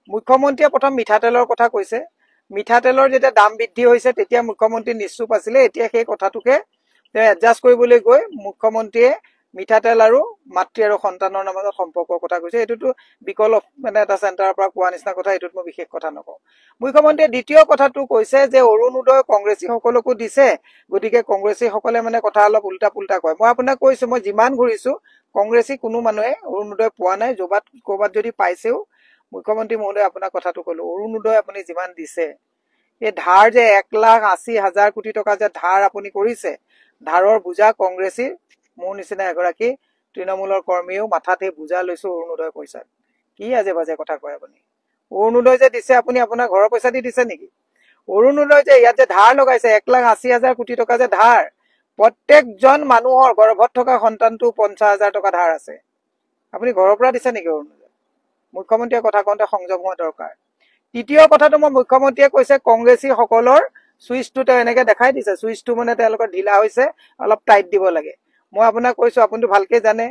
মুখ্যমন্ত্ৰীয়ে প্ৰথম মিঠাতেলৰ কথা কৈছে। মিঠাতেলৰ যেতিয়া দাম বৃদ্ধি হৈছে তেতিয়া মুখ্যমন্ত্ৰী নিশ্চুপ আছিলে। এতিয়া সেই কথাটোকে এডজাষ্ট কৰিবলৈ গৈ মুখ্যমন্ত্ৰীয়ে মিঠাতেল আৰু মাতৃ আৰু সন্তানৰ মাজত সম্পৰ্কৰ কথা কৈছে। এইটোতো বিকল্প মানে এটা চেণ্টাৰৰ পৰা কোৱা নিচিনা কথা, এইটোত মই বিশেষ কথা নকওঁ। মুখ্যমন্ত্ৰীয়ে দ্বিতীয় কথাটো কৈছে যে অৰুণোদয় কংগ্ৰেছীসকলকো দিছে, গতিকে কংগ্ৰেছীসকলে মানে কথা অলপ উল্টা পুল্টা কয়। মই আপোনাক কৈছো, মই যিমান ঘূৰিছো কংগ্ৰেছী কোনো মানুহে অৰুণোদয় পোৱা নাই। ক'ৰবাত যদি পাইছেও, মুখ্যমন্ত্ৰী মহোদয় আপোনাক কথাটো কলো, অৰুণোদয় আপুনি যিমান দিছে, এই ধাৰ যে 1,80,000 কোটি টকা যে ধাৰ আপুনি কৰিছে, ধাৰৰ বোজা কংগ্ৰেছী মোৰ নিচিনা এগৰাকী তৃণমূলৰ কৰ্মীয়েও মাথাত সেই বোজা লৈছো অৰুণোদয় পইচাত। কি আজে বাজে কথা কয় আপুনি? অৰুণোদয় যে দিছে আপুনি আপোনাৰ ঘৰৰ পইচা দি দিছে নেকি? অৰুণোদয় যে ইয়াত যে ধাৰ লগাইছে 1,80,000 কোটি টকা যে ধাৰ, প্ৰত্যেকজন মানুহৰ গৰ্ভত থকা সন্তানটো 50,000 টকা ধাৰ আছে। আপুনি ঘৰৰ পৰা দিছে নেকি অৰুণোদয়? মুখ্যমন্ত্ৰীয়ে কথা কওঁতে সংযম হোৱা দৰকাৰ। তৃতীয় কথাটো মই মুখ্যমন্ত্ৰীয়ে কৈছে কংগ্ৰেছী সকলৰ চুইচটো তেওঁ এনেকে দেখাই দিছে, চুইচটো মানে তেওঁলোকৰ ঢিলা হৈছে, অলপ টাইট দিব লাগে। মই আপোনাক কৈছো, আপুনিতো ভালকে জানে,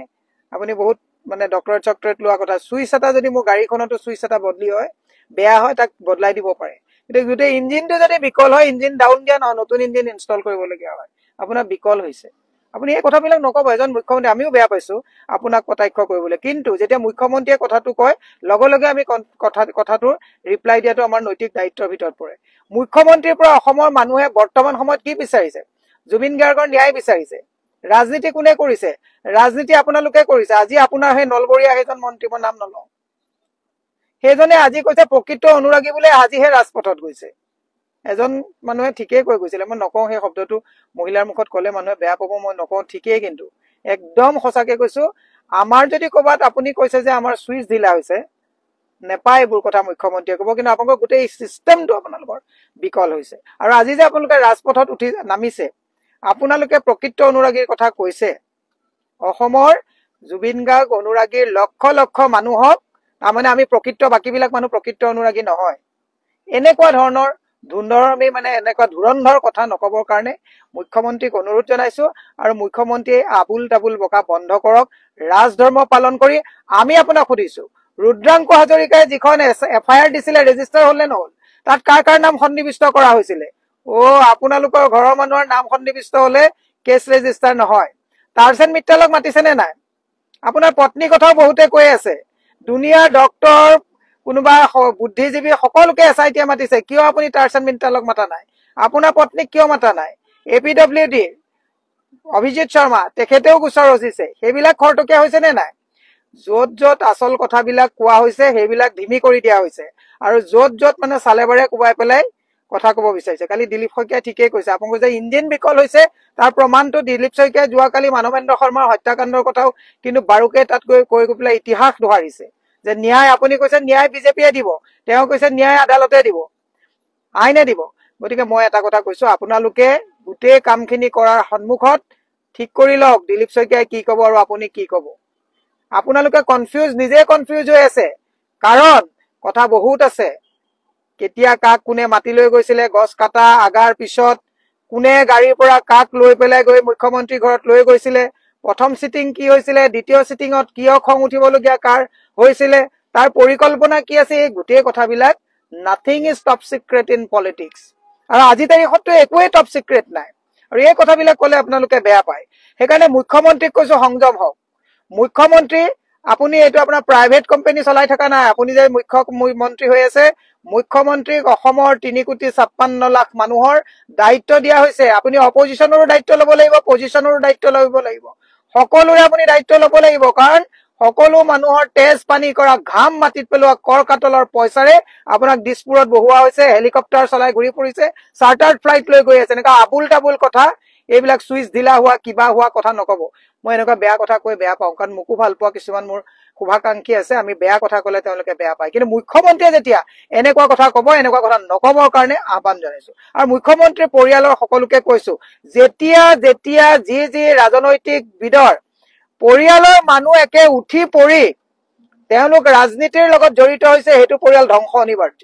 আপুনি বহুত মানে ডক্টৰেট লোৱা কথা। চুইচ এটা যদি মোৰ গাড়ীখনতো চুইচ এটা বদলি হয়, বেয়া হয়, তাক বদলাই দিব পাৰে। কিন্তু গোটেই ইঞ্জিনটো যদি বিকল হয়, ইঞ্জিন ডাউন দিয়া নহয়, নতুন ইঞ্জিন ইনষ্টল কৰিবলগীয়া হয়, আপোনাৰ বিকল হৈছে। আপুনি এই কথাবিলাক নকব। এজন মুখ্যমন্ত্ৰী, আমিও বেয়া পাইছো আপোনাক কটাক্ষ কৰিবলৈ, কিন্তু যেতিয়া মুখ্যমন্ত্ৰীয়ে কথাটো কয় লগে লগে আমি কথাটোৰ ৰিপ্লাই দিয়াটো আমাৰ নৈতিক দায়িত্বৰ ভিতৰত পৰে। মুখ্যমন্ত্ৰীৰ পৰা অসমৰ মানুহে বৰ্তমান সময়ত কি বিচাৰিছে? জুবিন গাৰ্গৰ ন্যায় বিচাৰিছে। ৰাজনীতি কোনে কৰিছে? ৰাজনীতি আপোনালোকে কৰিছে। আজি আপোনাৰ সেই নলবৰীয়া সেইজন মন্ত্ৰী, মই নাম নলওঁ, সেইজনে আজি কৈছে প্ৰকৃত অনুৰাগী বোলে আজিহে ৰাজপথত গৈছে। এজন মানুহে ঠিকেই কৈ গৈছিলে, মই নকওঁ সেই শব্দটো, মহিলাৰ মুখত কলে মানুহে বেয়া পাব, মই নকওঁ, ঠিকেই, কিন্তু একদম সঁচাকে কৈছো, আমাৰ যদি ক'ৰবাত আপুনি কৈছে যে আমাৰ চুইচ ঢিলা হৈছে, নেপায় এইবোৰ কথা মুখ্যমন্ত্ৰীয়ে ক'ব, কিন্তু আপোনালোকৰ গোটেই চিষ্টেমটো আপোনালোকৰ বিকল হৈছে। আৰু আজি যে আপোনালোকে ৰাজপথত উঠি নামিছে, আপোনালোকে প্ৰকৃত অনুৰাগীৰ কথা কৈছে। অসমৰ জুবিন গাৰ্গ অনুৰাগীৰ লক্ষ লক্ষ মানুহক, তাৰমানে আমি প্ৰকৃত, বাকীবিলাক মানুহ প্ৰকৃত অনুৰাগী নহয়। এনেকুৱা ধৰণৰ ধুন্দৰমী মানে এনেকুৱা ধুৰন্ধৰ কথা নকবৰ কাৰণে মুখ্যমন্ত্ৰীক অনুৰোধ জনাইছো। আৰু মুখ্যমন্ত্ৰীয়ে আবুল তাবুল বকা বন্ধ কৰক, ৰাজধৰ্ম পালন কৰি। আমি আপোনাক সুধিছো, ৰুদ্ৰাংশ হাজৰিকাই যিখন FIR দিছিলে, ৰেজিষ্টাৰ হল নে নহল? তাত কাৰ কাৰ নাম সন্নিৱিষ্ট কৰা হৈছিলে? আপোনালোকৰ ঘৰৰ মানুহৰ নাম সন্নিৱিষ্ট হলে কেছ ৰেজিষ্টাৰ নহয়। টাৰ্চেন মিত্তালক মাতিছে নে নাই? আপোনাৰ পত্নীৰ কথাও বহুতে কৈ আছে, দুনিয়াৰ ডক্তৰ, কোনোবা বুদ্ধিজীৱী, সকলোকে SIT মাতিছে, কিয় আপুনি টাৰ্চেন মিত্তালক মাতা নাই? আপোনাৰ পত্নীক কিয় মাতা নাই? APWD অভিজিত শৰ্মা, তেখেতেও গোচৰ ৰচিছে, সেইবিলাক খৰতকীয়া হৈছে নে নাই? য'ত য'ত আচল কথাবিলাক কোৱা হৈছে সেইবিলাক ধিমি কৰি দিয়া হৈছে, আৰু য'ত য'ত মানে চালে বাৰে কোবাই পেলাই কথা কব বিচাৰিছে। কালি দিলীপ শইকীয়াই ঠিকেই কৈছে, আপোনালোকে যে ইঞ্জিন বিকল হৈছে তাৰ প্ৰমাণটো দিলীপ শইকীয়াই যোৱাকালি মানৱেন্দ্ৰ শৰ্মাৰ হত্যাকাণ্ডৰ কথাও কিন্তু বাৰুকে তাত কৈ পেলাই ইতিহাস দোহাৰিছে যে ন্যায়, আপুনি কৈছে ন্যায় বিজেপিয়ে দিব, তেওঁ কৈছে ন্যায় আদালতে দিব, আইনে দিব। গতিকে মই এটা কথা কৈছো, আপোনালোকে গোটেই কামখিনি কৰাৰ সন্মুখত ঠিক কৰি লওক দিলীপ শইকীয়াই কি কব আৰু আপুনি কি কব। আপোনালোকে কনফিউজ, নিজে কনফিউজ হৈ আছে, কাৰণ কথা বহুত আছে। কেতিয়া কাক কোনে মাতি লৈ গৈছিলে, গছ কাটা আগাৰ পিছত কোনে গাড়ীৰ পৰা কাক লৈ পেলাই গৈ মুখ্যমন্ত্ৰী ঘৰত লৈ গৈছিলে, প্ৰথম চিটিং কি হৈছিলে, দ্বিতীয় চিটিঙত কিয় খং উঠিবলগীয়া কাৰ হৈছিলে, তাৰ পৰিকল্পনা কি আছে, এই গোটেই কথাবিলাক nothing is top secret in politics. আৰু আজি তাৰিখততো একোৱেই টপ চিক্ৰেট নাই, আৰু এই কথাবিলাক কলে আপোনালোকে বেয়া পায়। সেইকাৰণে মুখ্যমন্ত্ৰীক কৈছো সংযম হওক। মুখ্যমন্ত্ৰী, আপুনি এইটো আপোনাৰ প্ৰাইভেট কোম্পানী চলাই থকা নাই, আপুনি যে মুখ্যমন্ত্ৰী হৈ আছে, মুখ্যমন্ত্ৰীক অসমৰ 3,56,00,000 মানুহৰ দায়িত্ব দিয়া হৈছে। আপুনি অপজিশ্যনৰো দায়িত্ব ল'ব লাগিব, পজিশ্যনৰো দায়িত্ব ল'ব লাগিব, সকলোৰে আপুনি দায়িত্ব ল'ব লাগিব। কাৰণ সকলো মানুহৰ তেজ পানী কৰা, ঘাম মাটিত পেলোৱা, কৰ কাতলৰ পইচাৰে আপোনাক দিছপুৰত বহোৱা হৈছে, হেলিকপ্টাৰ চলাই ঘূৰি ফুৰিছে, চাৰ্টাৰ্ড ফ্লাইট লৈ গৈ আছে। এনেকুৱা আবুল তাবুল কথা, এইবিলাক চুইচ ঢিলা হোৱা, কিবা হোৱা কথা নকব। মই এনেকুৱা বেয়া কথা কৈ বেয়া পাওঁ, কাৰণ মোকো ভাল পোৱা কিছুমান মোৰ শুভাকাংক্ষী আছে, আমি বেয়া কথা কলে তেওঁলোকে বেয়া পায়। কিন্তু মুখ্যমন্ত্ৰীয়ে যেতিয়া এনেকুৱা কথা কব, এনেকুৱা কথা নকবৰ কাৰণে আহ্বান জনাইছো। আৰু মুখ্যমন্ত্ৰীৰ পৰিয়ালৰ সকলোকে কৈছো, যেতিয়া যি ৰাজনৈতিক বিদৰ পৰিয়ালৰ মানুহ একে উঠি পৰি তেওঁলোক ৰাজনীতিৰ লগত জড়িত হৈছে, সেইটো পৰিয়াল ধ্বংস অনিবাৰ্য।